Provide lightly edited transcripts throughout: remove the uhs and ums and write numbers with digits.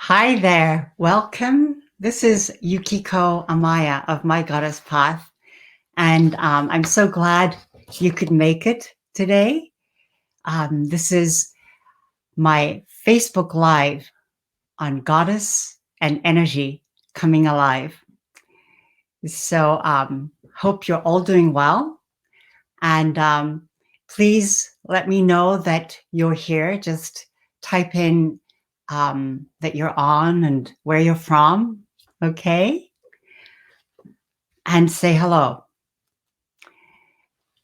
Hi there, welcome. This is Yukiko Amaya of My Goddess Path, and I'm so glad you could make it today. This is my Facebook Live on Goddess and Energy coming alive. So hope you're all doing well, and please let me know that you're here. Just type in that you're on and where you're from, okay? And say hello.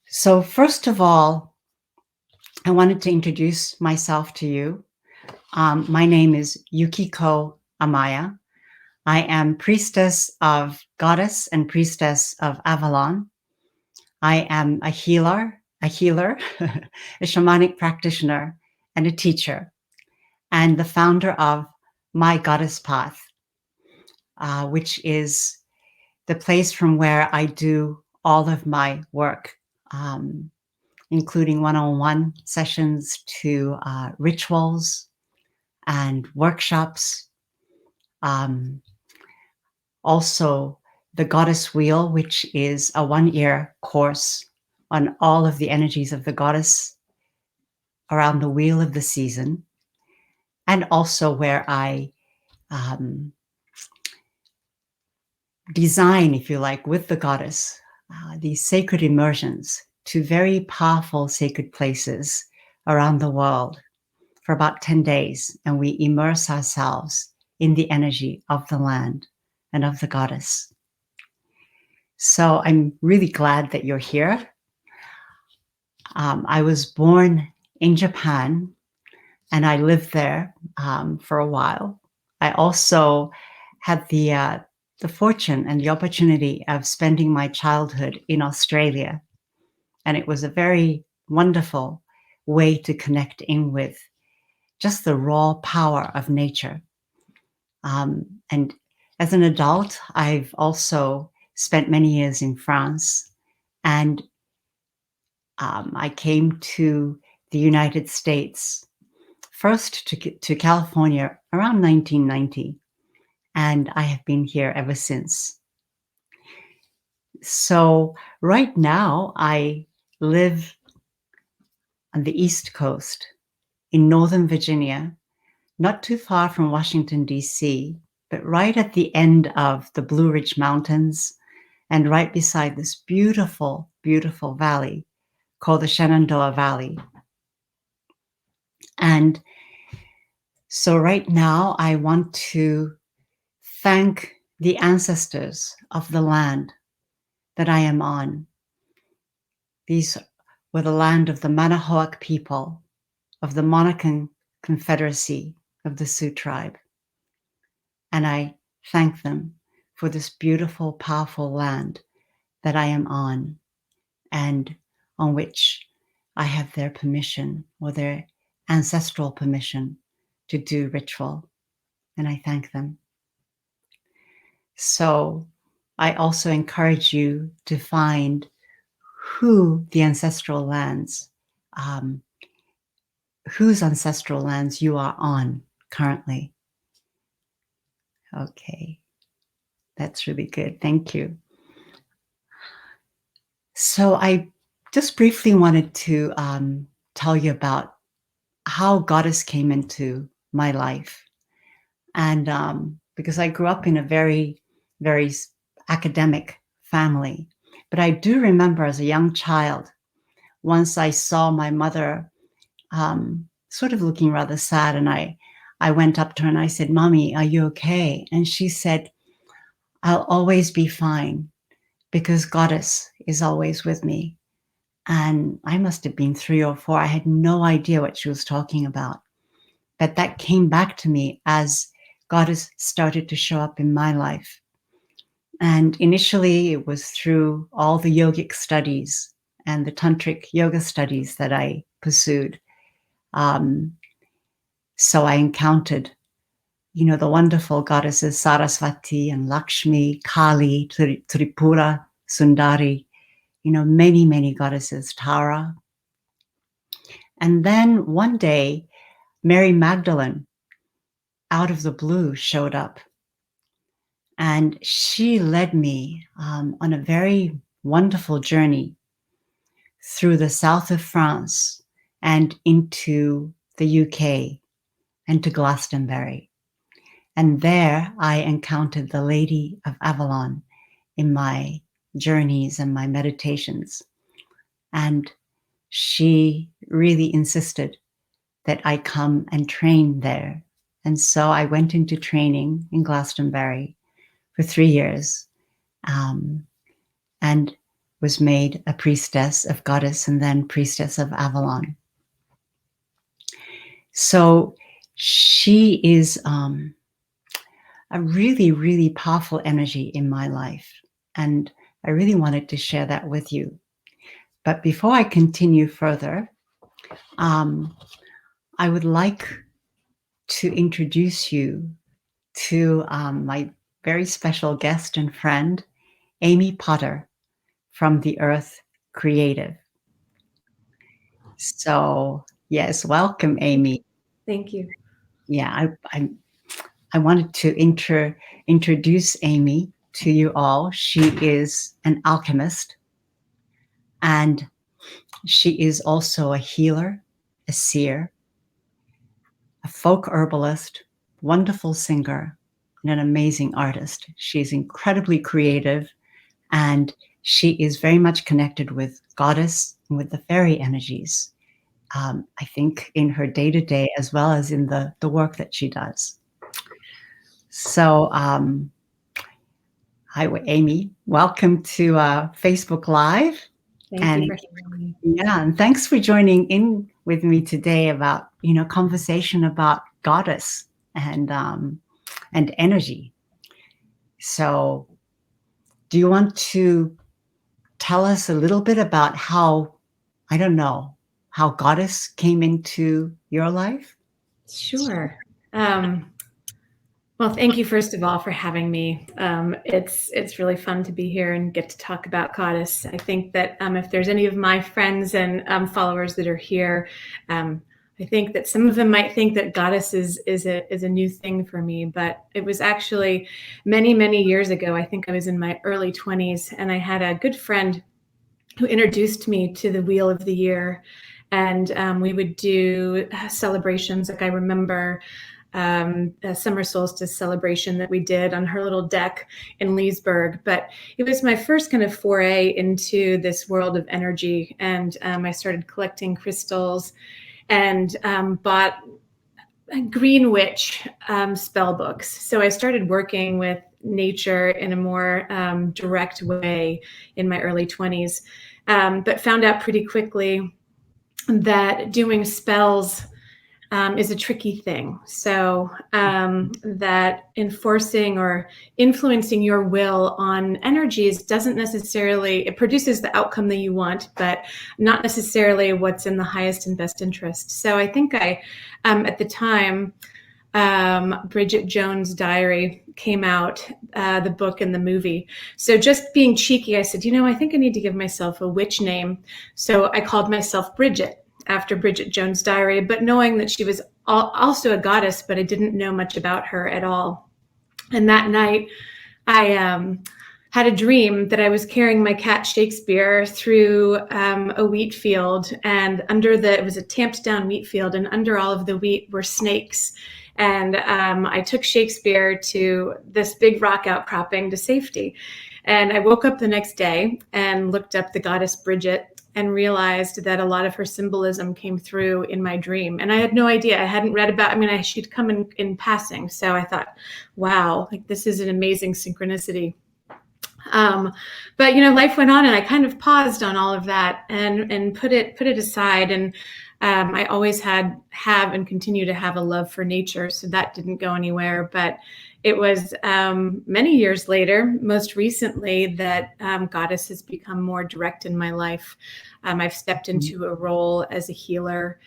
So first of all, I wanted to introduce myself to you. My name is Yukiko Amaya. I am priestess of Goddess and priestess of Avalon. I am a healer, a shamanic practitioner, and a teacher, and the founder of My Goddess Path, which is the place from where I do all of my work, including one-on-one sessions to rituals and workshops. Also, the Goddess Wheel, which is a one-year course on all of the energies of the goddess around the wheel of the season, and also where I design, if you like, with the goddess, these sacred immersions to very powerful sacred places around the world for about 10 days. And we immerse ourselves in the energy of the land and of the goddess. So I'm really glad that you're here. I was born in Japan and I lived there for a while. I also had the fortune and the opportunity of spending my childhood in Australia. And it was a very wonderful way to connect in with just the raw power of nature. And as an adult, I've also spent many years in France, and I came to the United States first to California around 1990, and I have been here ever since. So right now I live on the East Coast in Northern Virginia, not too far from Washington, D.C., but right at the end of the Blue Ridge Mountains and right beside this beautiful, beautiful valley called the Shenandoah Valley. And so right now I want to thank the ancestors of the land that I am on. These were the land of the Manahoac people, of the Monacan Confederacy of the Sioux tribe. And I thank them for this beautiful, powerful land that I am on and on which I have their permission or their ancestral permission to do ritual. And I thank them. So I also encourage you to find who the ancestral lands, whose ancestral lands you are on currently. Okay, that's really good. Thank you. So I just briefly wanted to tell you about how Goddess came into my life. And because I grew up in a very, very academic family, but I do remember as a young child, once I saw my mother sort of looking rather sad, and I went up to her and I said, "Mommy, are you okay?" And she said, "I'll always be fine because Goddess is always with me." And I must have been 3 or 4. I had no idea what she was talking about. But that came back to me as Goddess started to show up in my life. And initially it was through all the yogic studies and the tantric yoga studies that I pursued. So I encountered, the wonderful goddesses Saraswati and Lakshmi, Kali, Tripura, Sundari, many, many goddesses, Tara. And then one day, Mary Magdalene out of the blue showed up. And she led me on a very wonderful journey through the south of France and into the UK and to Glastonbury. And there I encountered the Lady of Avalon in my journeys and my meditations. And she really insisted that I come and train there. And so I went into training in Glastonbury for 3 years, and was made a priestess of Goddess and then priestess of Avalon. So she is a really, really powerful energy in my life. And I really wanted to share that with you. But before I continue further, I would like to introduce you to my very special guest and friend, Amy Potter from the Earth Creative. So yes, welcome, Amy. Thank you. Yeah, I wanted to introduce Amy to you all. She is an alchemist, and she is also a healer, a seer, a folk herbalist, wonderful singer, and an amazing artist. She's incredibly creative, and she is very much connected with Goddess and with the fairy energies, I think in her day-to-day as well as in the work that she does. So hi, Amy. Welcome to Facebook Live. Thank you for having me. Yeah, and thanks for joining in with me today about, conversation about Goddess and energy. So do you want to tell us a little bit about how Goddess came into your life? Sure. Well, thank you, first of all, for having me. It's really fun to be here and get to talk about Goddess. I think that if there's any of my friends and followers that are here, I think that some of them might think that Goddess is a new thing for me, but it was actually many, many years ago. I think I was in my early 20s, and I had a good friend who introduced me to the Wheel of the Year, and we would do celebrations. Like I remember a summer solstice celebration that we did on her little deck in Leesburg. But it was my first kind of foray into this world of energy. And I started collecting crystals and bought Green Witch spell books. So I started working with nature in a more direct way in my early 20s, but found out pretty quickly that doing spells is a tricky thing. So that enforcing or influencing your will on energies doesn't necessarily, it produces the outcome that you want, but not necessarily what's in the highest and best interest. So I think at the time, Bridget Jones' Diary came out, the book and the movie. So just being cheeky, I said, I think I need to give myself a witch name. So I called myself Bridget, after Bridget Jones' Diary, but knowing that she was also a goddess, but I didn't know much about her at all. And that night, I had a dream that I was carrying my cat Shakespeare through a wheat field, and it was a tamped down wheat field, and under all of the wheat were snakes. And I took Shakespeare to this big rock outcropping to safety. And I woke up the next day and looked up the goddess Bridget and realized that a lot of her symbolism came through in my dream. And I had no idea. I hadn't read about, she'd come in passing. So I thought, wow, this is an amazing synchronicity. But life went on, and I kind of paused on all of that and put it aside. And I always have and continue to have a love for nature. So that didn't go anywhere. But it was many years later, most recently, that Goddess has become more direct in my life. I've stepped into a role as a healer,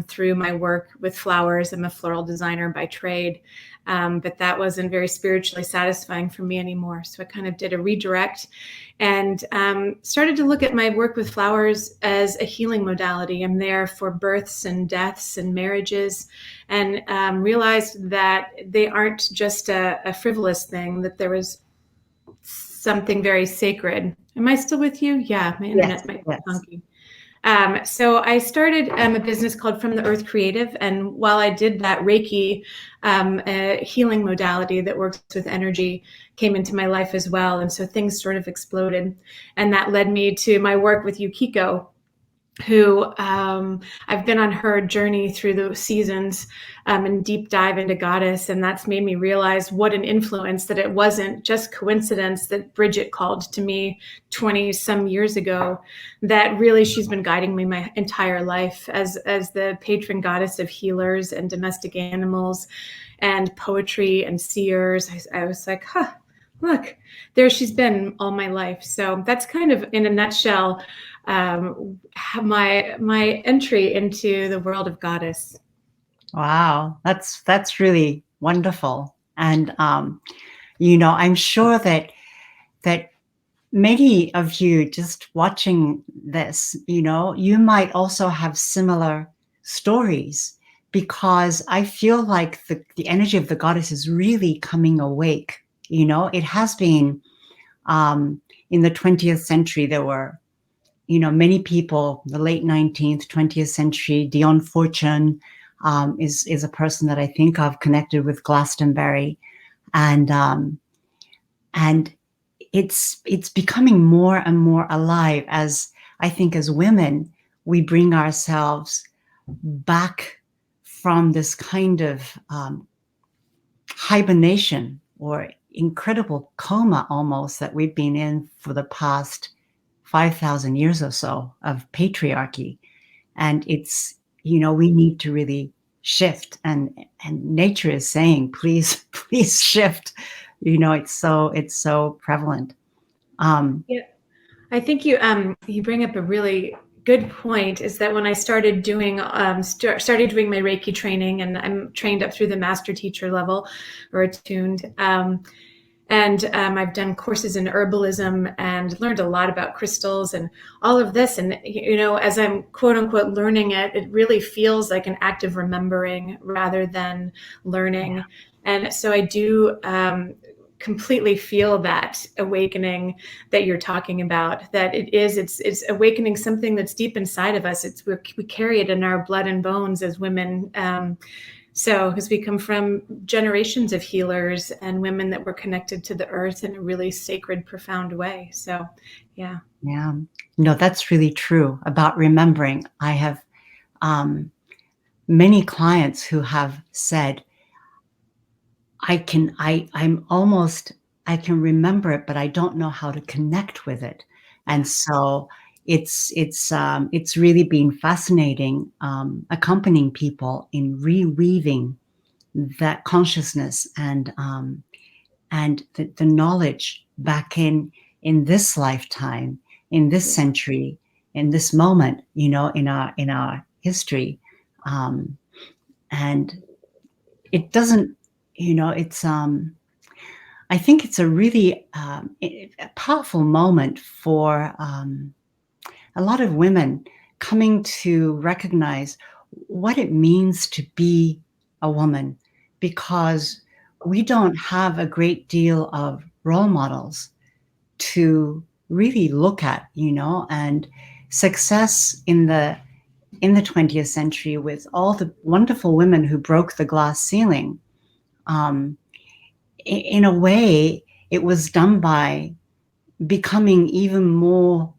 through my work with flowers. I'm a floral designer by trade, but that wasn't very spiritually satisfying for me anymore. So I kind of did a redirect and started to look at my work with flowers as a healing modality. I'm there for births and deaths and marriages, and realized that they aren't just a frivolous thing, that there was something very sacred. Am I still with you? Yeah, my internet might be funky. So I started a business called From the Earth Creative. And while I did that, Reiki, a healing modality that works with energy, came into my life as well. And so things sort of exploded. And that led me to my work with Yukiko, who I've been on her journey through the seasons and deep dive into Goddess. And that's made me realize what an influence, that it wasn't just coincidence that Bridget called to me 20 some years ago, that really she's been guiding me my entire life as the patron goddess of healers and domestic animals and poetry and seers. I was like, look, there she's been all my life. So that's kind of, in a nutshell, my entry into the world of Goddess. Wow, that's really wonderful. And I'm sure that many of you just watching this, you might also have similar stories, because I feel like the energy of the goddess is really coming awake. It has been in the 20th century. There were many people, the late 19th, 20th century. Dion Fortune is a person that I think of, connected with Glastonbury, and it's becoming more and more alive, as I think as women we bring ourselves back from this kind of hibernation or incredible coma almost that we've been in for the past 5,000 years or so of patriarchy. And it's, we need to really shift, and nature is saying, please shift. It's so prevalent. Yeah, I think you bring up a really good point, is that when I started doing started doing my Reiki training, and I'm trained up through the master teacher level, or attuned, and I've done courses in herbalism and learned a lot about crystals and all of this. And, as I'm quote unquote learning it, it really feels like an act of remembering rather than learning. Yeah. And so I do completely feel that awakening that you're talking about, that it's awakening something that's deep inside of us. We carry it in our blood and bones as women. So, because we come from generations of healers and women that were connected to the earth in a really sacred, profound way. So, yeah. Yeah. No, that's really true about remembering. I have many clients who have said, I can remember it, but I don't know how to connect with it. And so it's really been fascinating accompanying people in reweaving that consciousness and the knowledge back in this lifetime, in this century, in this moment, in our history, and it doesn't, it's I think it's a really a powerful moment for a lot of women coming to recognize what it means to be a woman, because we don't have a great deal of role models to really look at, and success in the 20th century, with all the wonderful women who broke the glass ceiling. In a way, it was done by becoming even more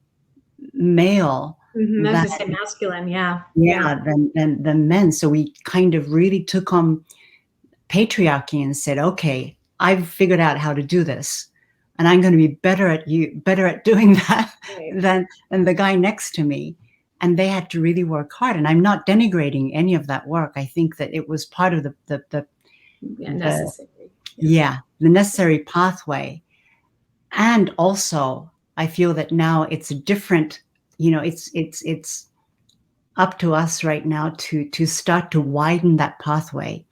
male. Mm-hmm. Masculine, yeah. Than men. So we kind of really took on patriarchy and said, okay, I've figured out how to do this, and I'm going to be better at doing that than the guy next to me. And they had to really work hard. And I'm not denigrating any of that work. I think that it was part of the necessary pathway. And also, I feel that now it's a different, it's up to us right now to start to widen that pathway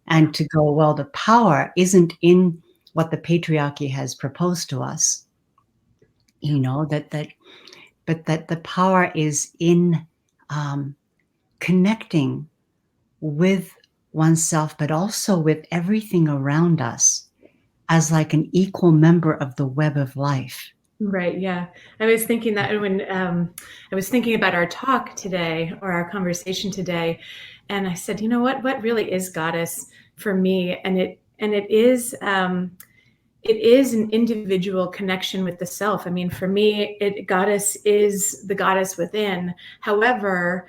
and to go, well, the power isn't in what the patriarchy has proposed to us, you know, but that the power is in connecting with oneself, but also with everything around us as like an equal member of the web of life. Right. Yeah. I was thinking that when I was thinking about our talk today or our conversation today, and I said, you know what really is goddess for me? And it is an individual connection with the self. I mean, for me, goddess is the goddess within. However,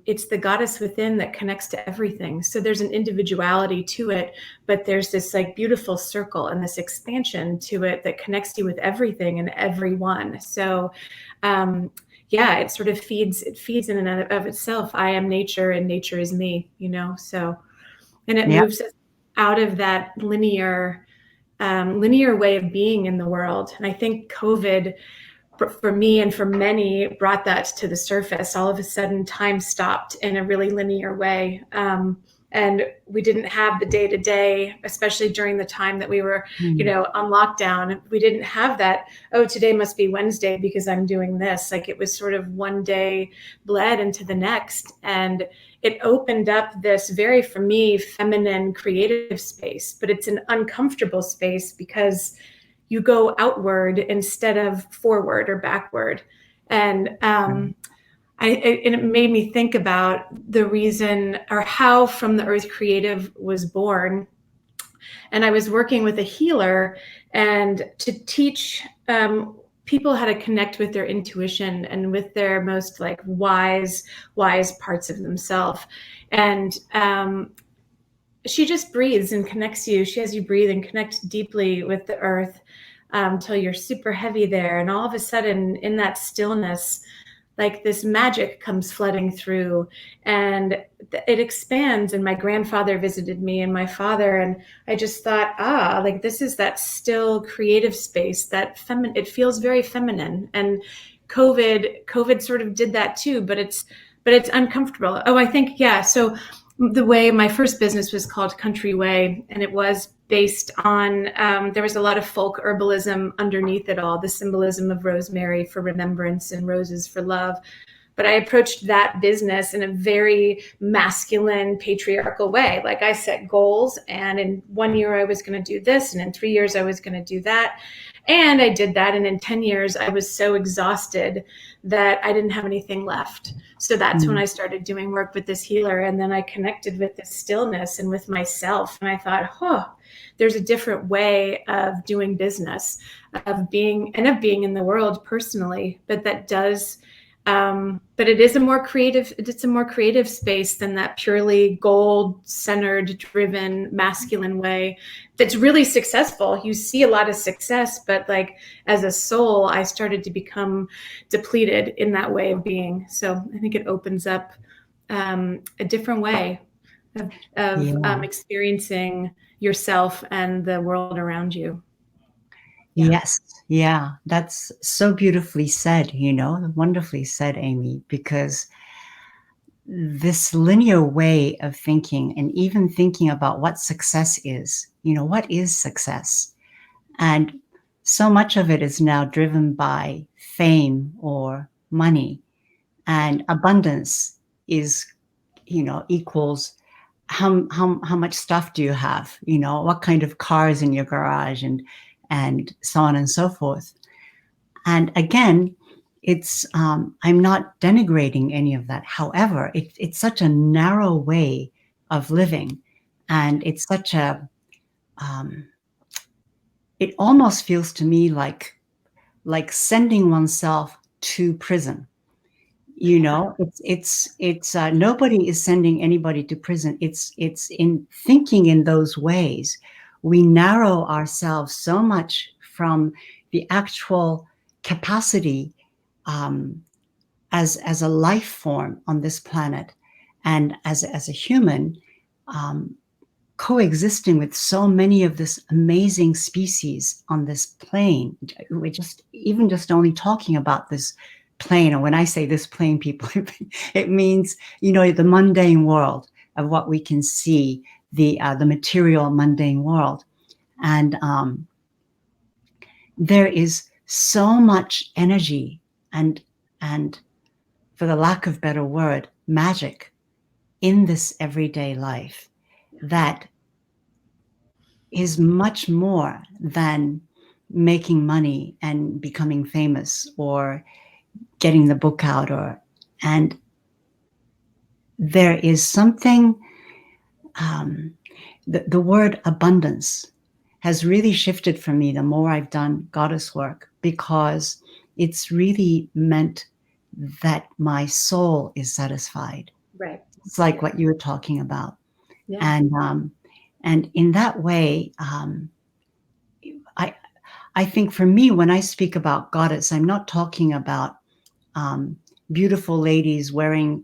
it's the goddess within that connects to everything. So there's an individuality to it, but there's this like beautiful circle and this expansion to it that connects you with everything and everyone. So yeah, it sort of feeds in and of itself. I am nature and nature is me, you know? So, and it Yeah. moves us out of that linear way of being in the world. And I think COVID, for me and for many, brought that to the surface. All of a sudden, time stopped in a really linear way. And we didn't have the day to day, especially during the time that we were, you know, on lockdown. We didn't have that, oh, today must be Wednesday because I'm doing this. Like it was sort of one day bled into the next. And it opened up this very, for me, feminine creative space, but it's an uncomfortable space because you go outward instead of forward or backward. And and it made me think about the reason or how From the Earth Creative was born. And I was working with a healer and to teach people how to connect with their intuition and with their most like wise parts of themselves. And she just breathes and connects you. She has you breathe and connect deeply with the earth till you're super heavy there. And all of a sudden in that stillness, like this magic comes flooding through and it expands. And my grandfather visited me and my father, and I just thought, like this is that still creative space, that it feels very feminine. And COVID sort of did that too, but it's uncomfortable. Oh, I think, yeah. So the way my first business was called Country Way, and it was based on, there was a lot of folk herbalism underneath it all, the symbolism of rosemary for remembrance and roses for love. But I approached that business in a very masculine, patriarchal way. Like I set goals, and in 1 year I was going to do this, and in 3 years I was going to do that. And I did that. And in 10 years, I was so exhausted that I didn't have anything left. So that's when I started doing work with this healer. And then I connected with this stillness and with myself. And I thought, there's a different way of doing business, of being in the world personally, but that does, but it's a more creative space than that purely goal-centered, driven, masculine way that's really successful. You see a lot of success, but like as a soul, I started to become depleted in that way of being. So I think it opens up a different way of experiencing yourself and the world around you. Yes. Yeah. That's so beautifully said, you know, wonderfully said, Amy, because this linear way of thinking and even thinking about what success is, you know, what is success? And so much of it is now driven by fame or money, and abundance is, you know, equals how much stuff do you have, you know, what kind of cars in your garage, and so on and so forth. And again, it's I'm not denigrating any of that. However, it's such a narrow way of living, and it's such a it almost feels to me like sending oneself to prison. You know, it's nobody is sending anybody to prison. It's in thinking in those ways, we narrow ourselves so much from the actual capacity as a life form on this planet, and as a human, coexisting with so many of this amazing species on this plane. We're just only talking about this plane, or when I say this plane, people, it means, the mundane world of what we can see, the material mundane world. And there is so much energy and for the lack of better word, magic in this everyday life that is much more than making money and becoming famous or getting the book out, and there is something, the word abundance has really shifted for me the more I've done goddess work, because it's really meant that my soul is satisfied. Right. It's like what you were talking about. Yeah. And in that way, I think for me, when I speak about goddess, I'm not talking about beautiful ladies wearing,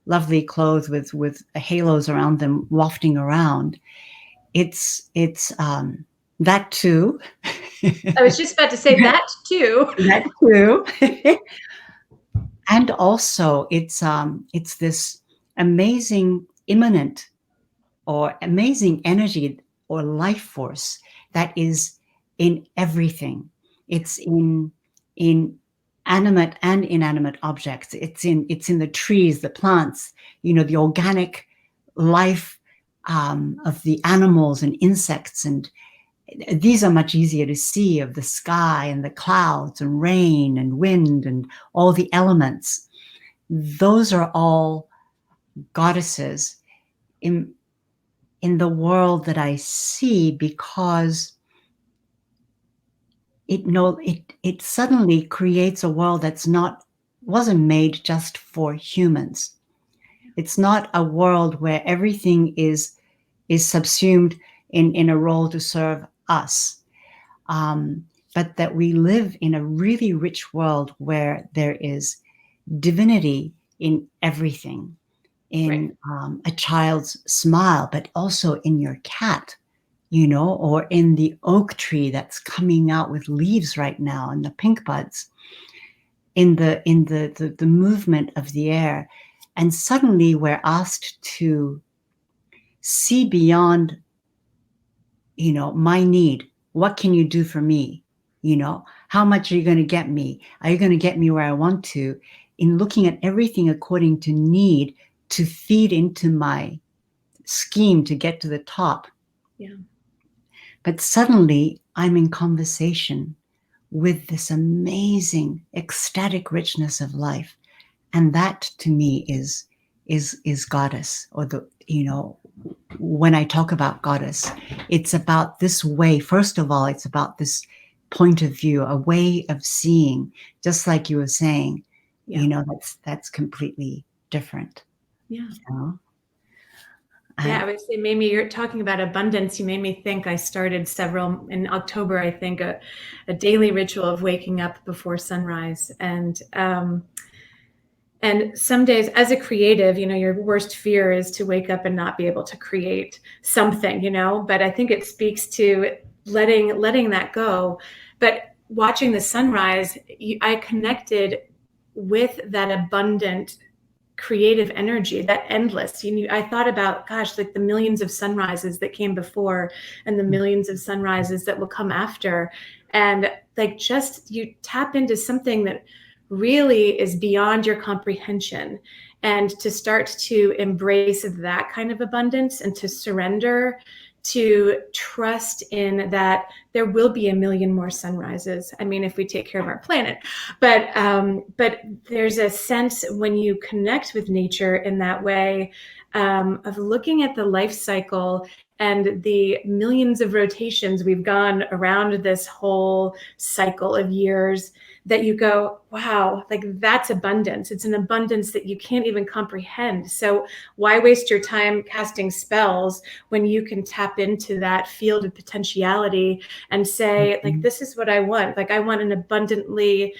lovely clothes with halos around them, wafting around. It's that too. I was just about to say that too. That too. And also, it's this amazing immanent or amazing energy or life force that is in everything. It's in animate and inanimate objects. It's in the trees, the plants, the organic life of the animals and insects, and these are much easier to see, of the sky and the clouds and rain and wind and all the elements. Those are all goddesses in the world that I see, because it suddenly creates a world wasn't made just for humans. It's not a world where everything is subsumed in a role to serve us, but that we live in a really rich world where there is divinity in everything, in a child's smile, but also in your cat, or in the oak tree that's coming out with leaves right now, and the pink buds, in the movement of the air. And suddenly we're asked to see beyond, my need. What can you do for me? How much are you going to get me? Are you going to get me where I want to? In looking at everything according to need, to feed into my scheme to get to the top. Yeah. But suddenly I'm in conversation with this amazing ecstatic richness of life. And that to me is goddess, or when I talk about goddess, it's about this way. First of all, it's about this point of view, a way of seeing, just like you were saying, that's completely different. Yeah. I would say, maybe you're talking about abundance. You made me think. I started several in October, I think, a daily ritual of waking up before sunrise. And some days, as a creative, your worst fear is to wake up and not be able to create something, but I think it speaks to letting that go. But watching the sunrise, I connected with that abundant creative energy, that endless. I thought about, gosh, like the millions of sunrises that came before and the millions of sunrises that will come after. And like, just you tap into something that really is beyond your comprehension, and to start to embrace that kind of abundance, and to surrender, to trust in that there will be a million more sunrises. I mean, if we take care of our planet, but there's a sense when you connect with nature in that way, of looking at the life cycle and the millions of rotations we've gone around this whole cycle of years, that you go, wow, like that's abundance. It's an abundance that you can't even comprehend. So why waste your time casting spells when you can tap into that field of potentiality and say, like, this is what I want. Like, I want an abundantly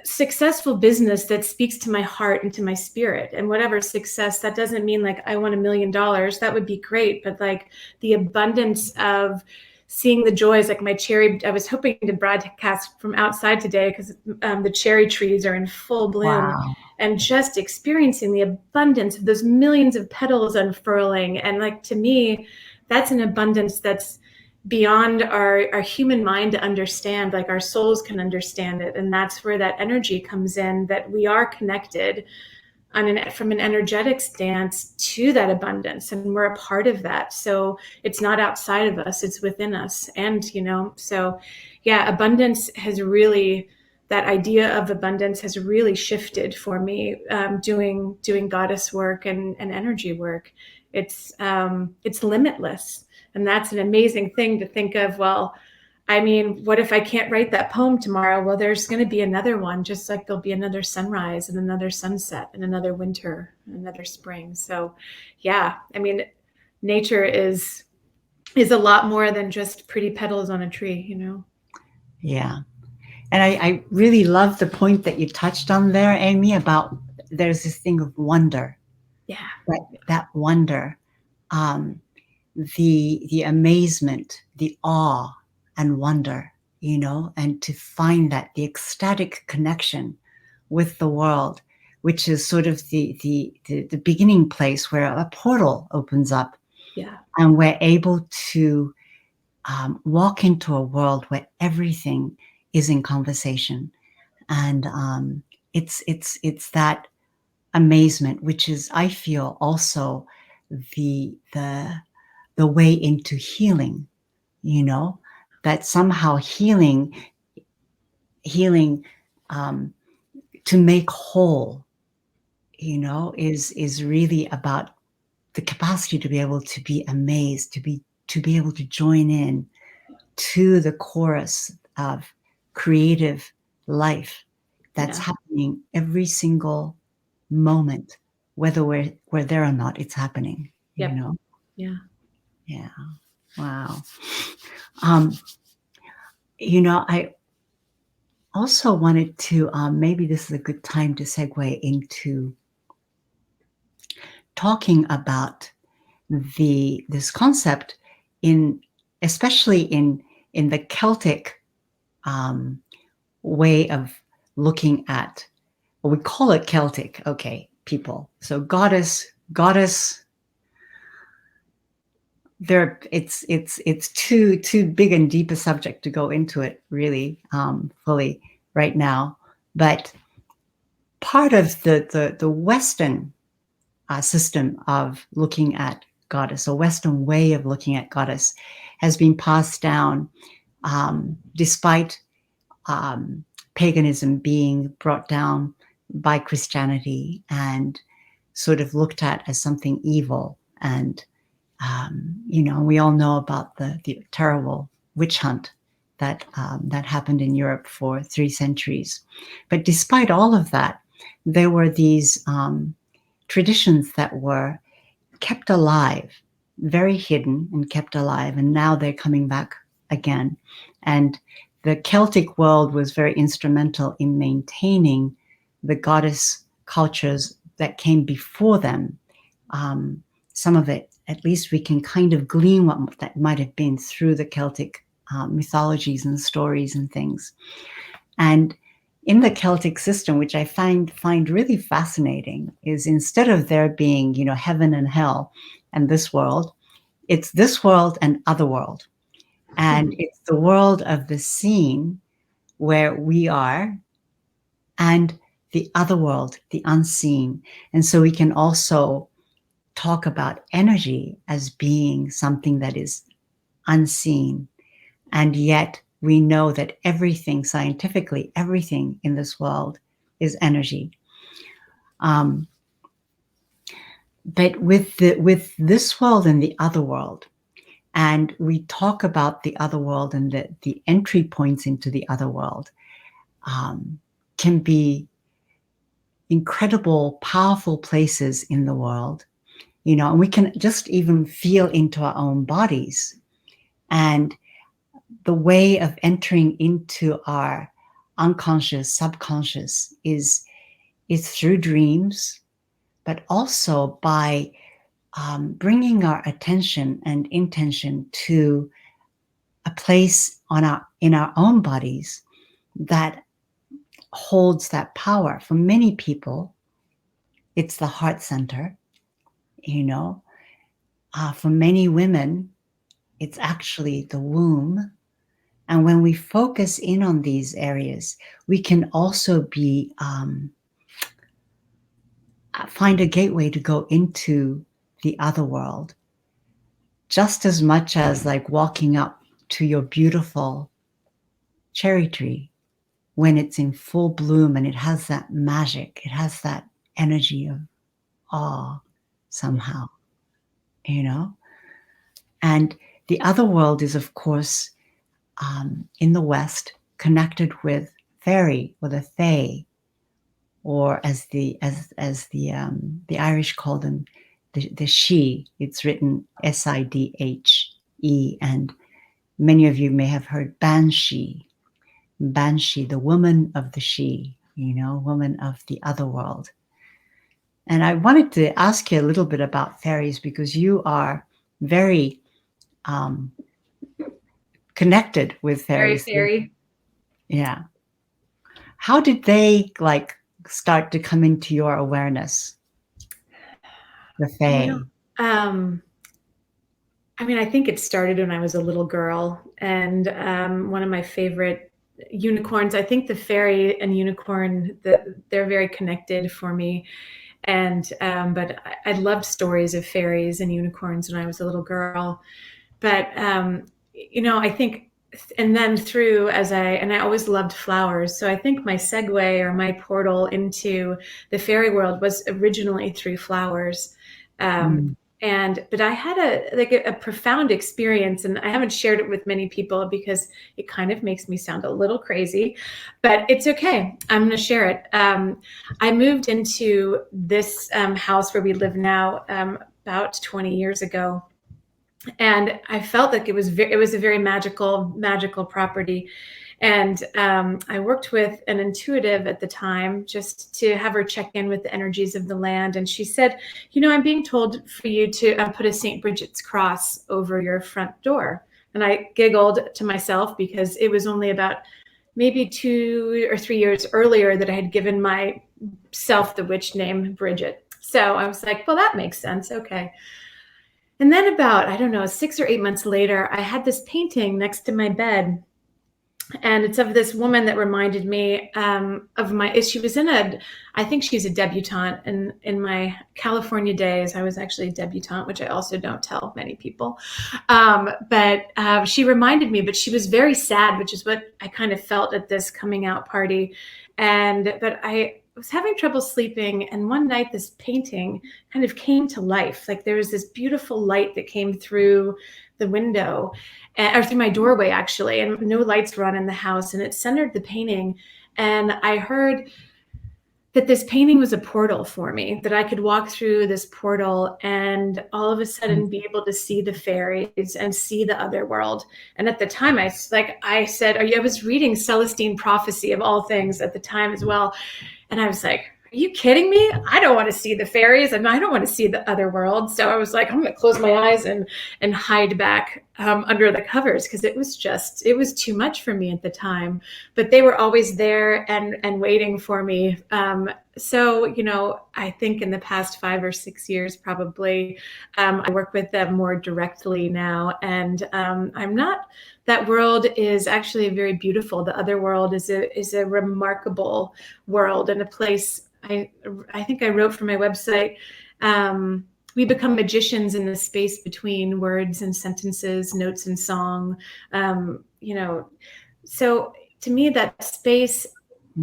successful business that speaks to my heart and to my spirit. And whatever success, that doesn't mean like I want $1 million. That would be great. But like the abundance of seeing the joys, like my cherry. I was hoping to broadcast from outside today because the cherry trees are in full bloom. Wow. And just experiencing the abundance of those millions of petals unfurling. And like, to me, that's an abundance that's beyond our human mind to understand. Like, our souls can understand it. And that's where that energy comes in, that we are connected from an energetic stance to that abundance, and we're a part of that. So it's not outside of us, it's within us. And so yeah, abundance has really, that idea of abundance has really shifted for me, doing goddess work and energy work. It's limitless, and that's an amazing thing to think of. Well, I mean, what if I can't write that poem tomorrow? Well, there's going to be another one, just like there'll be another sunrise and another sunset and another winter and another spring. So yeah, I mean, nature is a lot more than just pretty petals on a tree. Yeah. And I really love the point that you touched on there, Amy, about there's this thing of wonder. Yeah. That wonder, the amazement, the awe and wonder, and to find that the ecstatic connection with the world, which is sort of the beginning place where a portal opens up. Yeah. And we're able to walk into a world where everything is in conversation. And it's that amazement, which is, I feel, also the way into healing, that somehow healing to make whole, is really about the capacity to be able to be amazed, to be able to join in to the chorus of creative life that's happening every single moment, whether we're there or not. It's happening. Yep. Yeah. Wow. I also wanted to, maybe this is a good time to segue into talking about this concept, especially in the Celtic way of looking at, well, we call it Celtic, okay, people. So goddess. It's too big and deep a subject to go into it really fully right now. But part of the Western system of looking at goddess, a Western way of looking at goddess, has been passed down despite paganism being brought down by Christianity and sort of looked at as something evil. And we all know about the terrible witch hunt that happened in Europe for 3 centuries. But despite all of that, there were these traditions that were kept alive, very hidden and kept alive, and now they're coming back again. And the Celtic world was very instrumental in maintaining the goddess cultures that came before them. Some of it, at least we can kind of glean what that might have been through the Celtic mythologies and stories and things. And in the Celtic system, which I find really fascinating, is instead of there being, heaven and hell and this world, it's this world and otherworld. And it's the world of the seen where we are, and the other world, the unseen. And so we can also talk about energy as being something that is unseen. And yet we know that everything, scientifically, everything in this world is energy. But with this world and the other world, and we talk about the other world and the entry points into the other world, can be incredible, powerful places in the world, and we can just even feel into our own bodies. And the way of entering into our unconscious, subconscious is through dreams, but also by bringing our attention and intention to a place in our own bodies that holds that power. For many people, it's the heart center, you know. For many women, it's actually the womb. And when we focus in on these areas, we can also find a gateway to go into the other world, just as much as like walking up to your beautiful cherry tree when it's in full bloom and it has that magic, it has that energy of awe somehow, you know? And the other world is, of course, in the West, connected with fairy or the fae, or as the Irish call them, the she. It's written Sidhe, and many of you may have heard banshee, the woman of the she, woman of the other world. And I wanted to ask you a little bit about fairies because you are very connected with fairies. Very fairy. Yeah. How did they start to come into your awareness? The fae. I mean, I think it started when I was a little girl, and one of my favorite unicorns. I think the fairy and unicorn, they're very connected for me. And but I loved stories of fairies and unicorns when I was a little girl. But I think, and then I always loved flowers. So I think my segue or my portal into the fairy world was originally through flowers. But I had a profound experience, and I haven't shared it with many people because it kind of makes me sound a little crazy, but it's okay. I'm going to share it. I moved into this house where we live now about 20 years ago. And I felt like it was a very magical property. And I worked with an intuitive at the time just to have her check in with the energies of the land. And she said, I'm being told for you to put a St. Bridget's cross over your front door. And I giggled to myself because it was only about maybe 2 or 3 years earlier that I had given myself the witch name Bridget. So I was like, well, that makes sense. Okay. And then about, 6 or 8 months later, I had this painting next to my bed. And it's of this woman that reminded me she was I think she's a debutante. And in my California days, I was actually a debutante, which I also don't tell many people. But she reminded me, but she was very sad, which is what I kind of felt at this coming out party. But I was having trouble sleeping. And one night this painting kind of came to life. Like there was this beautiful light that came through the window or through my doorway actually, and no lights were on in the house, and it centered the painting. And I heard that this painting was a portal for me, that I could walk through this portal and all of a sudden be able to see the fairies and see the other world. And at the time I said, I was reading Celestine Prophecy of all things at the time as well. And I was like, are you kidding me? I don't want to see the fairies. I don't want to see the other world. So I was like, I'm going to close my eyes and hide back under the covers because it was too much for me at the time. But they were always there and waiting for me. So, I think in the past 5 or 6 years, probably, I work with them more directly now. And that world is actually very beautiful. The other world is a remarkable world and a place. I think I wrote for my website, we become magicians in the space between words and sentences, notes and song. So to me, that space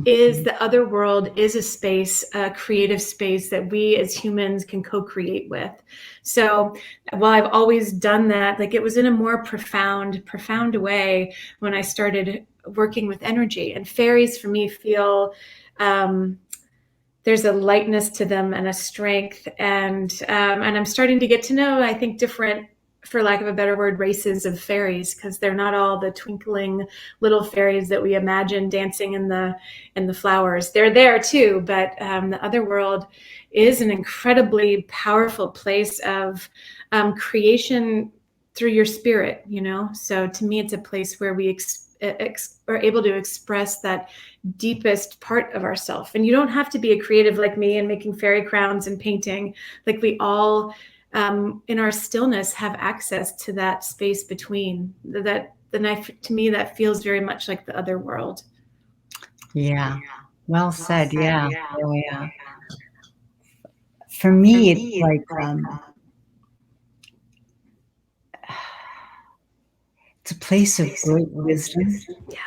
is the other world, is a space, a creative space that we as humans can co-create with. So while I've always done that, it was in a more profound way when I started working with energy. And fairies for me feel there's a lightness to them and a strength, and I'm starting to get to know, I think, different, for lack of a better word, races of fairies, because they're not all the twinkling little fairies that we imagine dancing in the flowers. They're there too, but the other world is an incredibly powerful place of creation through your spirit, So to me, it's a place where we are able to express that deepest part of ourselves. And you don't have to be a creative like me and making fairy crowns and painting. Like we all, in our stillness, have access to that space between that. To me, that feels very much like the other world. Yeah. Well said. Yeah. Oh, yeah. For me, it's like it's a place of great wisdom. Yeah.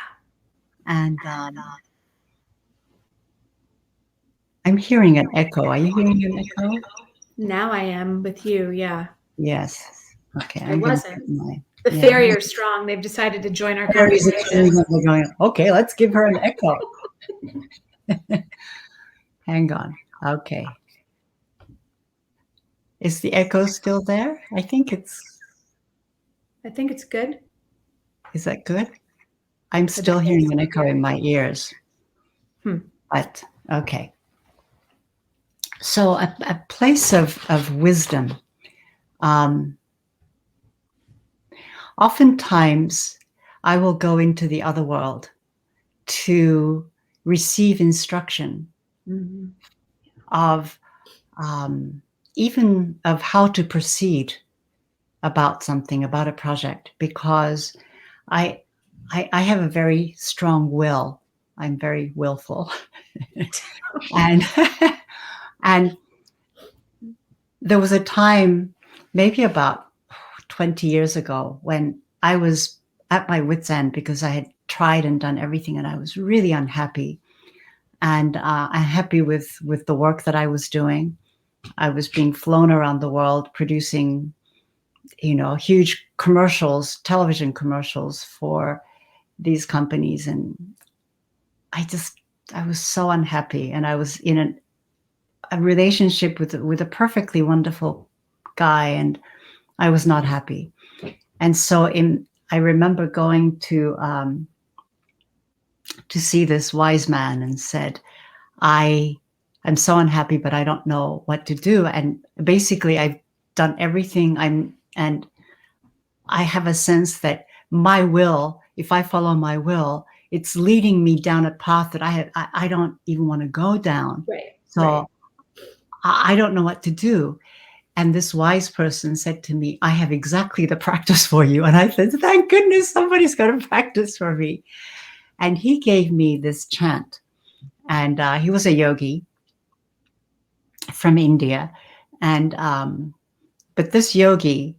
And I'm hearing an echo. Are you hearing an echo? Now I am with you. Yeah. Yes. Okay. I I'm going to wasn't. put my. The Yeah. Faerie are strong. They've decided to join our Fairies are conversation. tuning up. They're going, okay, let's give her an echo. Hang on. Okay. Is the echo still there? I think it's good. Is that good? I'm still hearing an echo in my ears. But okay. So a place of wisdom. Oftentimes, I will go into the other world to receive instruction of even of how to proceed about something, about a project, because I have a very strong will. I'm very willful. and there was a time, maybe about 20 years ago, when I was at my wit's end because I had tried and done everything and I was really unhappy. And unhappy with the work that I was doing. I was being flown around the world producing, huge commercials, television commercials for these companies. And I was so unhappy. And I was in a relationship with a perfectly wonderful guy, and I was not happy. And so I remember going to see this wise man and said, I'm so unhappy, but I don't know what to do. And basically I've done everything and I have a sense that my will, if I follow my will, it's leading me down a path that I don't even want to go down. Right. So right. I don't know what to do. And this wise person said to me, I have exactly the practice for you. And I said, thank goodness somebody's got a practice for me. And he gave me this chant. And he was a yogi from India. And but this yogi,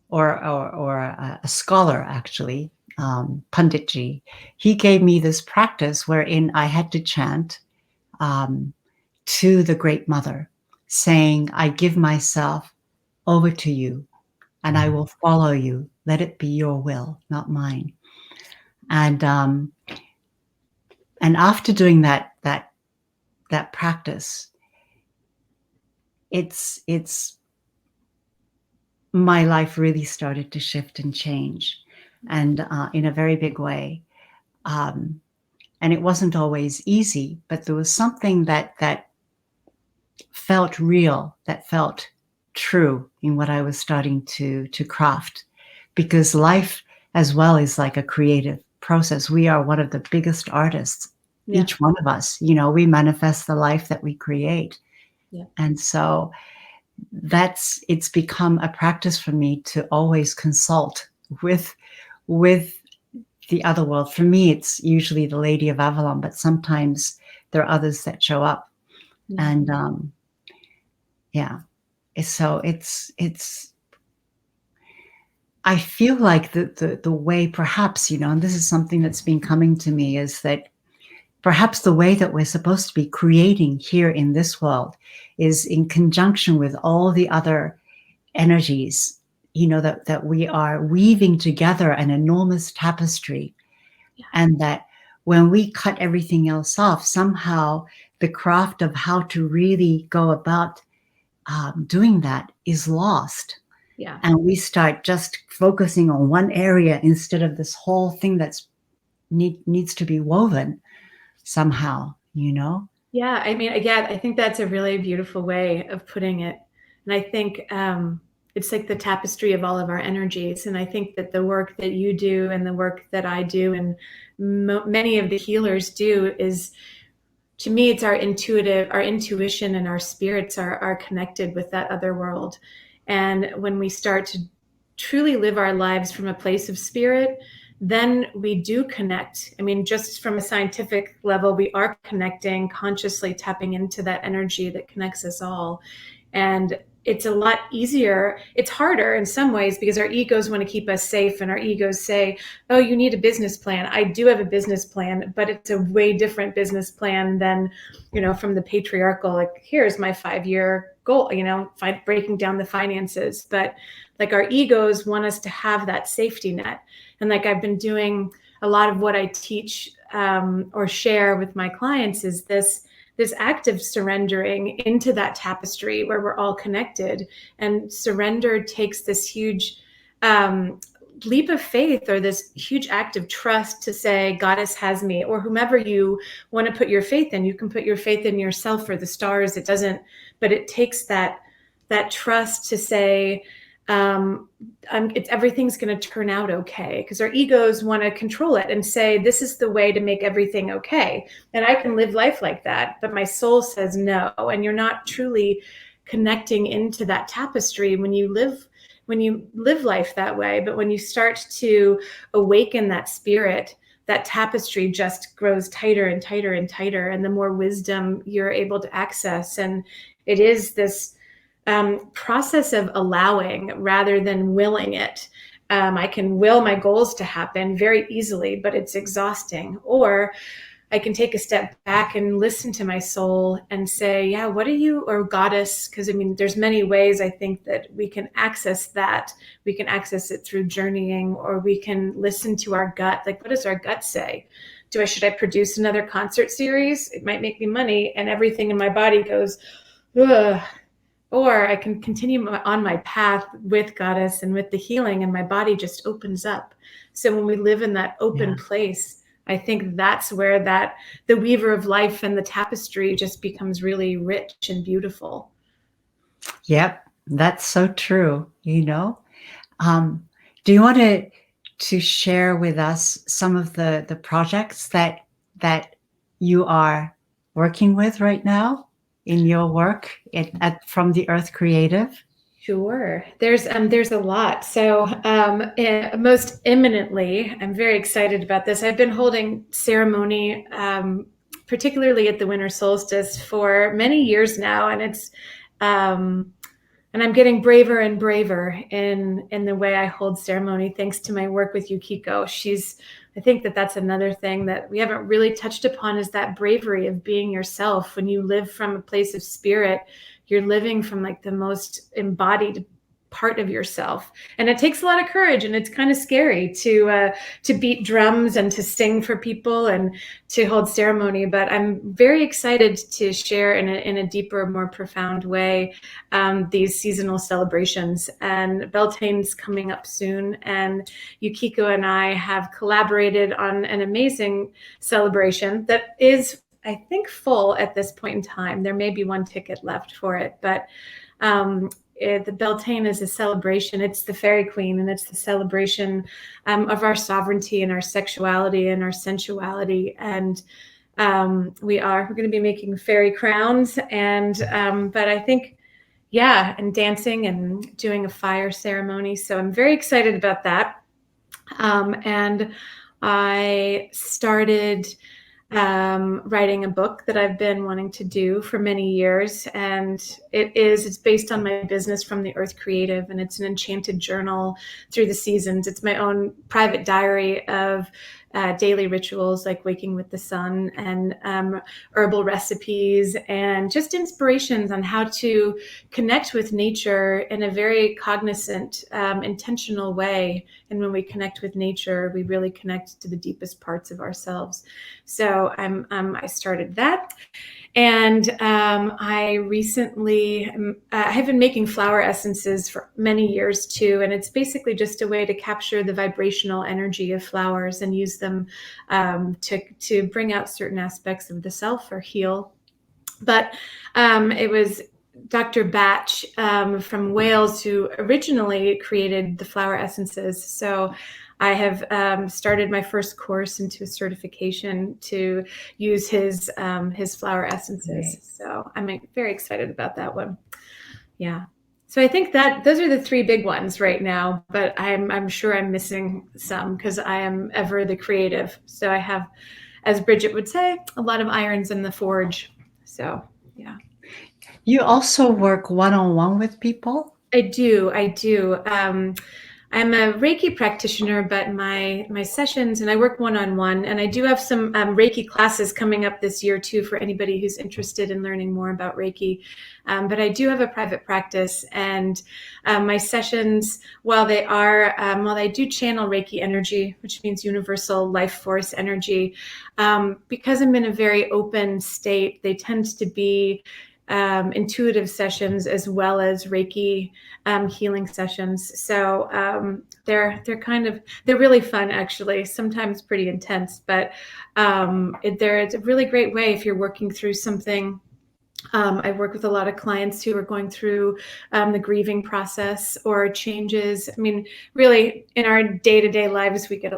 or a scholar actually, Panditji, he gave me this practice wherein I had to chant to the Great Mother, saying, I give myself over to you, and I will follow you. Let it be your will, not mine. And after doing that practice, it's my life really started to shift and change, and in a very big way. And it wasn't always easy, but there was something that felt real, that felt true in what I was starting to craft, because life as well is like a creative process. We are one of the biggest artists, each one of us. We manifest the life that we create. And so it's become a practice for me to always consult with the other world. For me, it's usually the Lady of Avalon, but sometimes there are others that show up. And so it's I feel like the way, perhaps, and this is something that's been coming to me, is that perhaps the way that we're supposed to be creating here in this world is in conjunction with all the other energies, that we are weaving together an enormous tapestry. And that when we cut everything else off, somehow the craft of how to really go about doing that is lost. And we start just focusing on one area instead of this whole thing that's needs to be woven somehow, Yeah, I mean, again, I think that's a really beautiful way of putting it. And I think it's like the tapestry of all of our energies. And I think that the work that you do and the work that I do and many of the healers do is, to me, it's our intuition and our spirits are connected with that other world. And when we start to truly live our lives from a place of spirit, then we do connect. I mean, just from a scientific level, we are connecting, consciously tapping into that energy that connects us all. And it's a lot easier. It's harder in some ways because our egos want to keep us safe, and our egos say, oh, you need a business plan. I do have a business plan, but it's a way different business plan than, from the patriarchal, like, here's my 5-year goal, breaking down the finances. But like, our egos want us to have that safety net. And like, I've been doing a lot of what I teach or share with my clients is this act of surrendering into that tapestry where we're all connected. And surrender takes this huge leap of faith, or this huge act of trust to say, Goddess has me, or whomever you want to put your faith in. You can put your faith in yourself or the stars. It doesn't, but it takes that trust to say, everything's going to turn out okay, because our egos want to control it and say, this is the way to make everything okay. And I can live life like that, but my soul says no. And you're not truly connecting into that tapestry when you live life that way. But when you start to awaken that spirit, that tapestry just grows tighter and tighter and tighter, and the more wisdom you're able to access. And it is this process of allowing rather than willing it. I can will my goals to happen very easily, but it's exhausting. Or I can take a step back and listen to my soul and say, yeah, what are you, or Goddess? Because I mean, there's many ways I think that we can access that. We can access it through journeying, or we can listen to our gut. Like, what does our gut say? Should I produce another concert series? It might make me money. And everything in my body goes, ugh. Or I can continue on my path with Goddess and with the healing, and my body just opens up. So when we live in that open place, I think that's where the weaver of life and the tapestry just becomes really rich and beautiful. Yep, that's so true. Do you want to share with us some of the projects that you are working with right now in your work from the Earth Creative? Sure. There's a lot. So most imminently, I'm very excited about this. I've been holding ceremony, particularly at the winter solstice, for many years now, and it's and I'm getting braver and braver in the way I hold ceremony, thanks to my work with Yukiko. I think that's another thing that we haven't really touched upon, is that bravery of being yourself. When you live from a place of spirit, you're living from like the most embodied part of yourself, and it takes a lot of courage, and it's kind of scary to beat drums and to sing for people and to hold ceremony. But I'm very excited to share in a deeper, more profound way these seasonal celebrations. And Beltane's coming up soon, and Yukiko and I have collaborated on an amazing celebration that is, I think, full at this point in time. There may be one ticket left for it, but the Beltane is a celebration. It's the Fairy Queen, and it's the celebration of our sovereignty and our sexuality and our sensuality. And we're going to be making fairy crowns, and but I think, and dancing and doing a fire ceremony. So I'm very excited about that. And I started writing a book that I've been wanting to do for many years. And it's based on my business from the Earth Creative, and it's an enchanted journal through the seasons. It's my own private diary of daily rituals, like waking with the sun, and herbal recipes, and just inspirations on how to connect with nature in a very cognizant, intentional way. And when we connect with nature, we really connect to the deepest parts of ourselves. So I started that. And I recently have been making flower essences for many years too. And it's basically just a way to capture the vibrational energy of flowers and use them to bring out certain aspects of the self or heal. But it was Dr. Batch from Wales, who originally created the flower essences. So I have started my first course into a certification to use his flower essences. Right. So I'm very excited about that one. Yeah. So I think that those are the three big ones right now, but I'm sure I'm missing some because I am ever the creative. So I have, as Bridget would say, a lot of irons in the forge. So yeah. You also work one-on-one with people? I do. I'm a Reiki practitioner, but my sessions, and I work one-on-one, and I do have some Reiki classes coming up this year too for anybody who's interested in learning more about Reiki. But I do have a private practice, and my sessions, while I do channel Reiki energy, which means universal life force energy, because I'm in a very open state, they tend to be intuitive sessions as well as Reiki healing sessions. So they're really fun, actually. Sometimes pretty intense, but it's a really great way if you're working through something. I work with a lot of clients who are going through the grieving process or changes. I mean, really, in our day-to-day lives, we get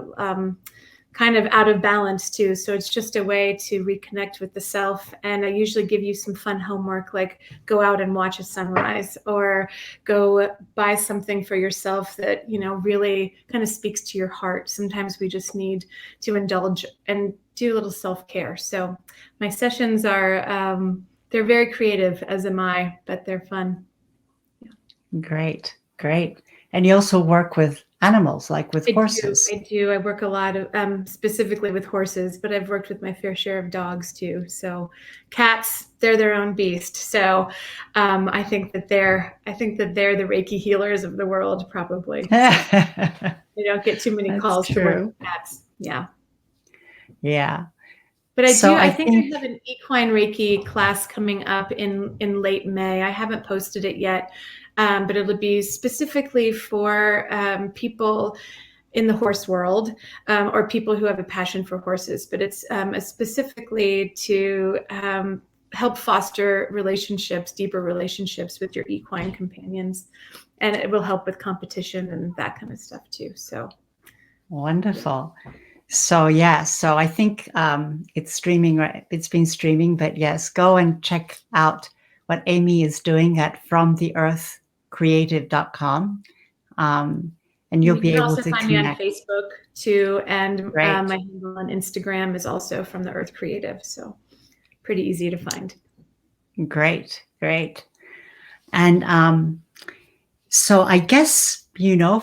kind of out of balance too. So it's just a way to reconnect with the self. And I usually give you some fun homework, like go out and watch a sunrise or go buy something for yourself that, really kind of speaks to your heart. Sometimes we just need to indulge and do a little self-care. So my sessions are, they're very creative, as am I, but they're fun. Yeah. Great. And you also work with animals, like with horses. I do. I work a lot of specifically with horses, but I've worked with my fair share of dogs too. So cats, they're their own beast. So I think that they're the Reiki healers of the world, probably. So they don't get too many calls to work with cats. Yeah. Yeah. But I think I have an Equine Reiki class coming up in late May. I haven't posted it yet, but it'll be specifically for people in the horse world or people who have a passion for horses. But it's specifically to help foster deeper relationships with your equine companions. And it will help with competition and that kind of stuff too. So wonderful. Yeah. So I think it's streaming, right? It's been streaming, but yes, go and check out what Amy is doing at fromtheearthcreative.com. And you'll be able to connect. You can also find me on Facebook too, and my handle on Instagram is also From the Earth Creative, so pretty easy to find. Great. And so I guess, so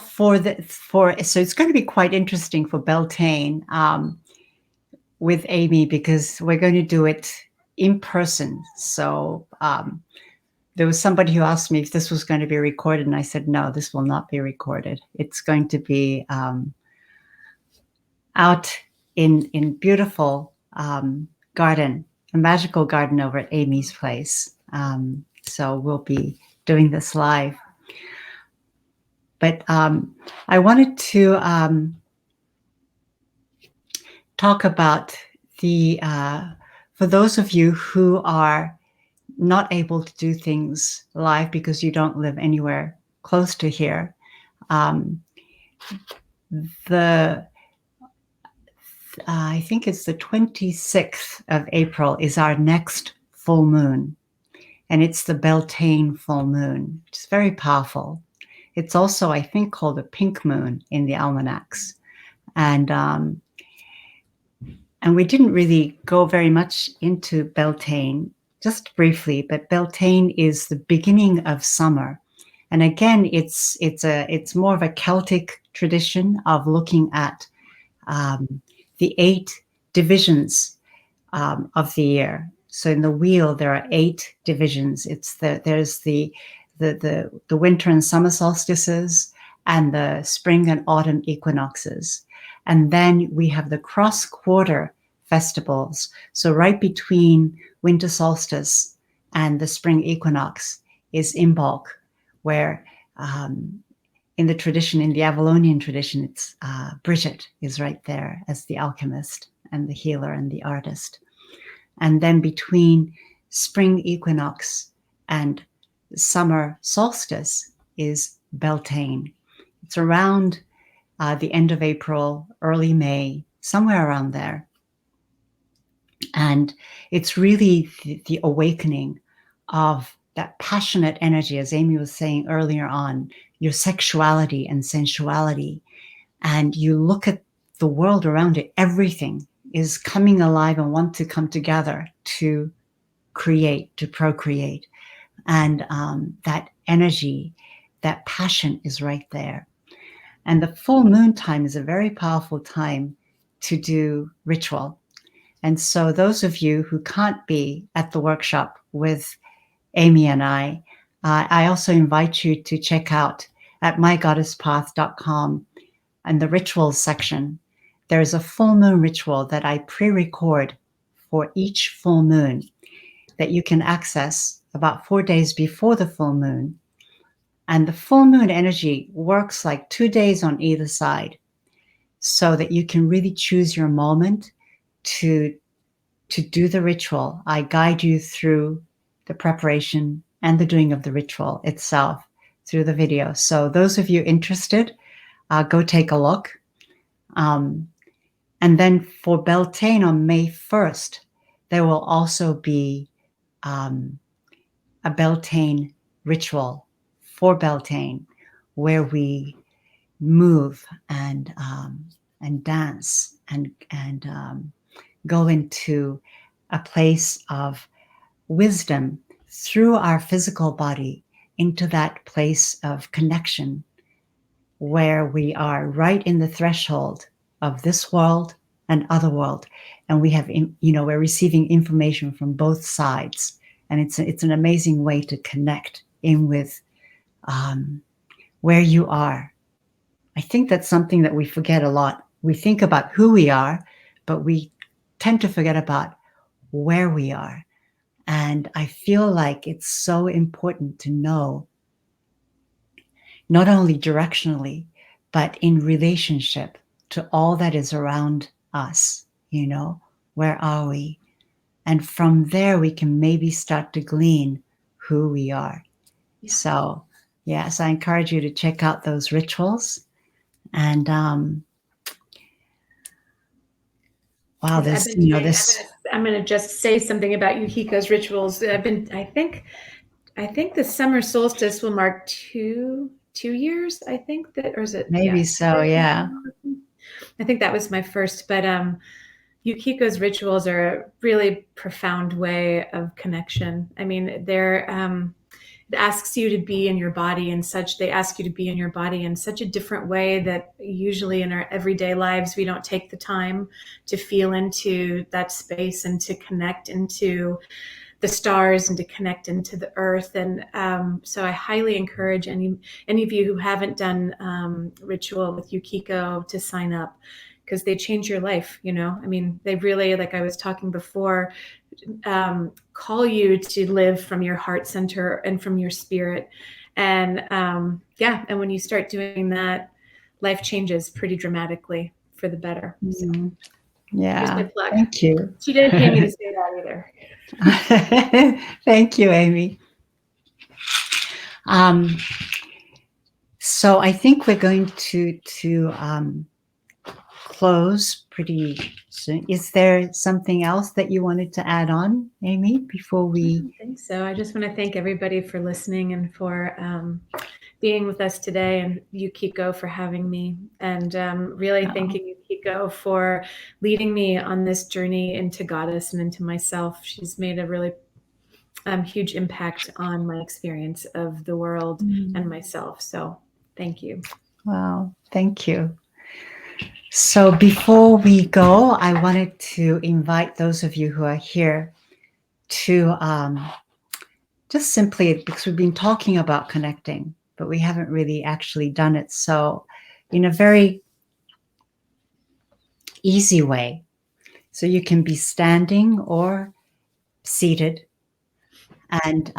it's going to be quite interesting for Beltane with Amy, because we're going to do it in person. So there was somebody who asked me if this was going to be recorded, and I said, no, this will not be recorded. It's going to be out in beautiful garden, a magical garden over at Amy's place. So we'll be doing this live. But I wanted to talk about for those of you who are not able to do things live because you don't live anywhere close to here, I think it's the 26th of April is our next full moon, and it's the Beltane full moon, which is very powerful. It's also, I think, called a pink moon in the almanacs. And we didn't really go very much into Beltane, just briefly, but Beltane is the beginning of summer. And again, it's more of a Celtic tradition of looking at the 8 divisions of the year. So in the wheel, there are 8 divisions. There's the winter and summer solstices, and the spring and autumn equinoxes. And then we have the cross-quarter festivals. So right between winter solstice and the spring equinox is Imbolc, where in the tradition, in the Avalonian tradition, it's Bridget is right there as the alchemist and the healer and the artist. And then between spring equinox and summer solstice is Beltane. It's around the end of April, early May, somewhere around there. And it's really the awakening of that passionate energy, as Amy was saying earlier on, your sexuality and sensuality. And you look at the world around it, everything is coming alive and want to come together to create, to procreate. And that energy, that passion is right there. And the full moon time is a very powerful time to do ritual. And so those of you who can't be at the workshop with Amy and I also invite you to check out at mygoddesspath.com and the rituals section. There's a full moon ritual that I pre-record for each full moon that you can access about 4 days before the full moon. And the full moon energy works like 2 days on either side so that you can really choose your moment to do the ritual. I guide you through the preparation and the doing of the ritual itself through the video. So those of you interested, go take a look. And then for Beltane on May 1st, there will also be a Beltane ritual for Beltane where we move and dance and go into a place of wisdom through our physical body into that place of connection where we are right in the threshold of this world and otherworld, and we have, we're receiving information from both sides, and it's an amazing way to connect in with where you are. I think that's something that we forget a lot. We think about who we are, but we tend to forget about where we are. And I feel like it's so important to know, not only directionally, but in relationship to all that is around us, where are we? And from there, we can maybe start to glean who we are. Yeah. So, yes, I encourage you to check out those rituals. And wow, this. I'm going to just say something about Yuhiko's rituals. I think the summer solstice will mark two years. I think that, or is it? Maybe so. Yeah. I think that was my first, but Yuhiko's rituals are a really profound way of connection. I mean, it asks you to be in your body in such, they ask you to be in your body in such a different way that usually in our everyday lives, we don't take the time to feel into that space and to connect into the stars and to connect into the earth. And so I highly encourage any of you who haven't done ritual with Yukiko to sign up, because they change your life. I mean, they really, like I was talking before, call you to live from your heart center and from your spirit. And and when you start doing that, life changes pretty dramatically for the better. So, yeah, thank you. She didn't pay me to say that either. Thank you, Amy. So I think we're going to close pretty soon. Is there something else that you wanted to add on, Amy, before we? I don't think so. I just want to thank everybody for listening and for being with us today, and Yukiko for having me, and really thanking Yukiko for leading me on this journey into Goddess and into myself. She's made a really huge impact on my experience of the world and myself. So thank you. Wow, thank you. So before we go, I wanted to invite those of you who are here to just simply, because we've been talking about connecting, but we haven't really actually done it. So in a very easy way. So you can be standing or seated. And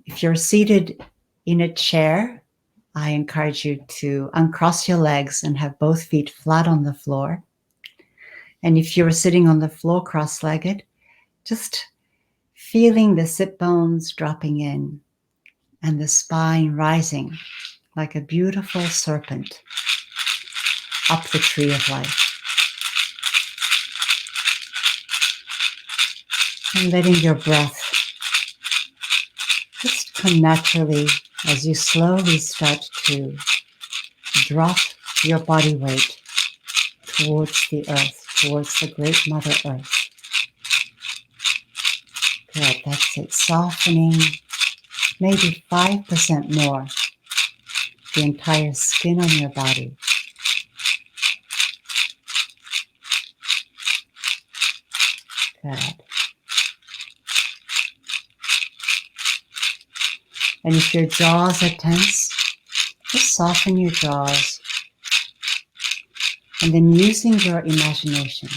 if you're seated in a chair, I encourage you to uncross your legs and have both feet flat on the floor. And if you're sitting on the floor cross-legged, just feeling the sit bones dropping in and the spine rising like a beautiful serpent up the tree of life. And letting your breath just come naturally as you slowly start to drop your body weight towards the earth, towards the great Mother Earth. Good, that's it. Softening maybe 5% more the entire skin on your body. Good. And if your jaws are tense, just soften your jaws. And then using your imagination,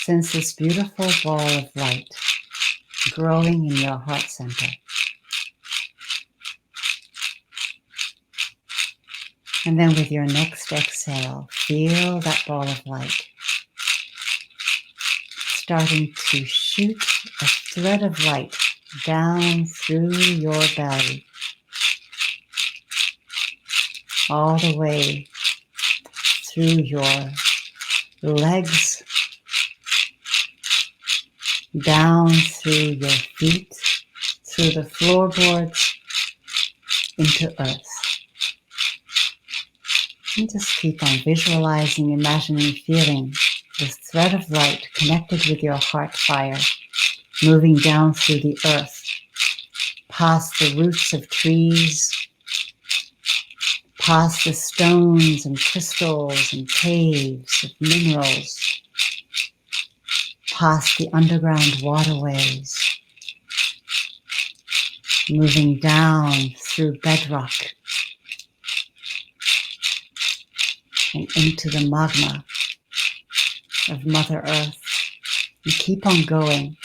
sense this beautiful ball of light growing in your heart center. And then with your next exhale, feel that ball of light starting to shoot a thread of light down through your belly, all the way through your legs, down through your feet, through the floorboards, into earth. And just keep on visualizing, imagining, feeling this thread of light connected with your heart fire, moving down through the earth, past the roots of trees, past the stones and crystals and caves of minerals, past the underground waterways, moving down through bedrock and into the magma of Mother Earth. And keep on going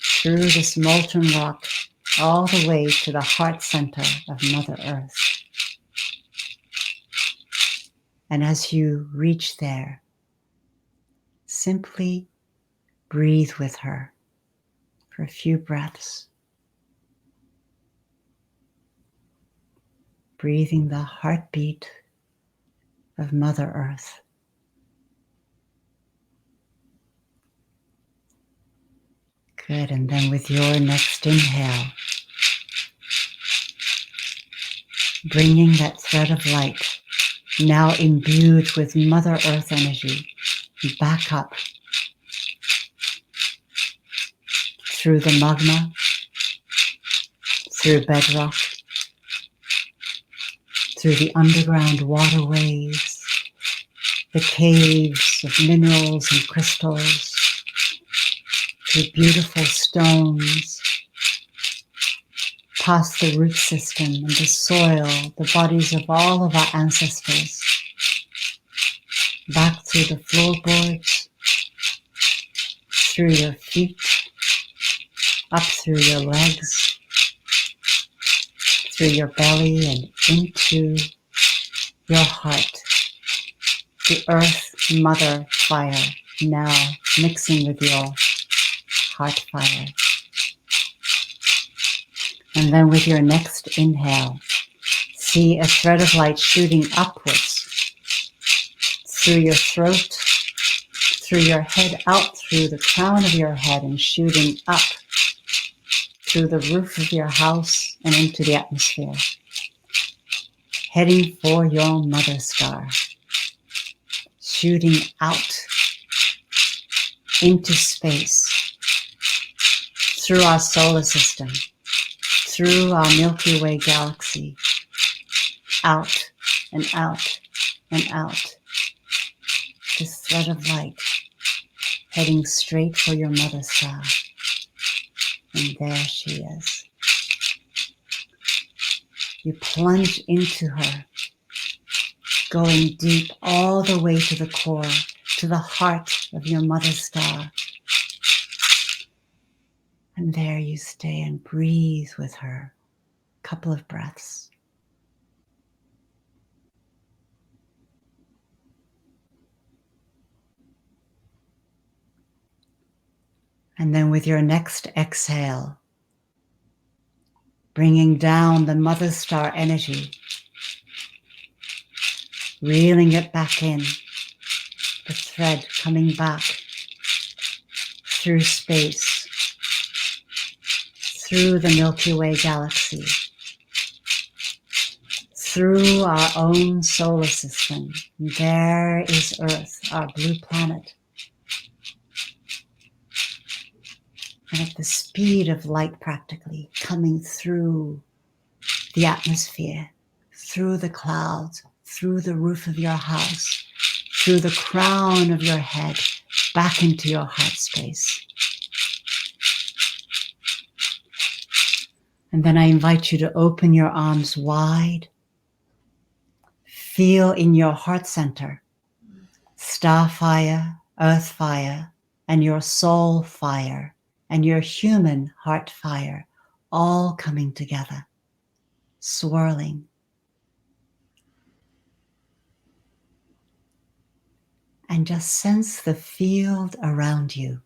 through this molten rock all the way to the heart center of Mother Earth. And as you reach there, simply breathe with her for a few breaths. Breathing the heartbeat of Mother Earth. Good, and then with your next inhale, bringing that thread of light, now imbued with Mother Earth energy, back up through the magma, through bedrock, through the underground waterways, the caves of minerals and crystals, through beautiful stones, past the root system and the soil, the bodies of all of our ancestors, back through the floorboards, through your feet, up through your legs, through your belly and into your heart. The earth mother fire now mixing with your heart fire. And then with your next inhale, see a thread of light shooting upwards through your throat, through your head, out through the crown of your head and shooting up through the roof of your house and into the atmosphere, heading for your mother star, shooting out into space, through our solar system, through our Milky Way galaxy, out and out and out. This thread of light heading straight for your mother star. And there she is. You plunge into her, going deep all the way to the core, to the heart of your mother star. And there you stay and breathe with her. A couple of breaths. And then with your next exhale, bringing down the mother star energy, reeling it back in, the thread coming back through space, through the Milky Way galaxy, through our own solar system. There is Earth, our blue planet. And at the speed of light, practically coming through the atmosphere, through the clouds, through the roof of your house, through the crown of your head, back into your heart space. And then I invite you to open your arms wide. Feel in your heart center, star fire, earth fire, and your soul fire, and your human heart fire, all coming together, swirling. And just sense the field around you.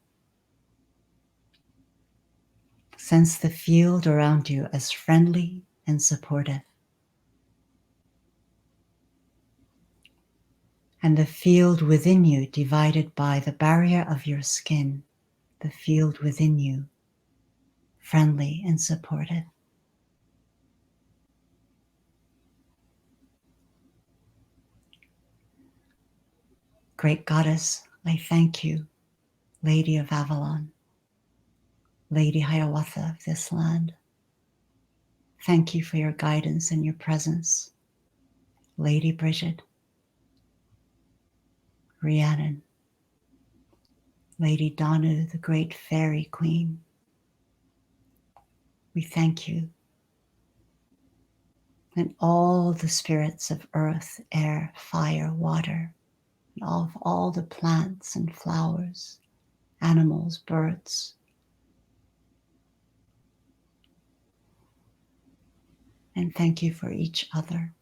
Sense the field around you as friendly and supportive. And the field within you divided by the barrier of your skin, the field within you, friendly and supportive. Great Goddess, I thank you, Lady of Avalon, Lady Hiawatha of this land. Thank you for your guidance and your presence, Lady Bridget, Rhiannon, Lady Danu, the great fairy queen. We thank you. And all the spirits of earth, air, fire, water, and of all the plants and flowers, animals, birds. And thank you for each other.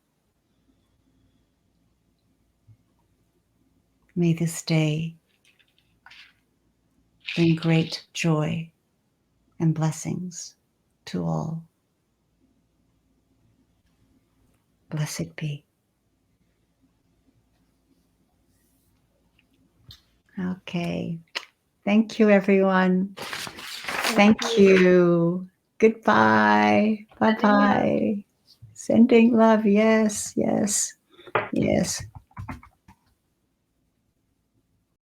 May this day bring great joy and blessings to all. Blessed be. Okay. Thank you, everyone. Thank you. Goodbye. Bye-bye. Sending love. Yes, yes, yes.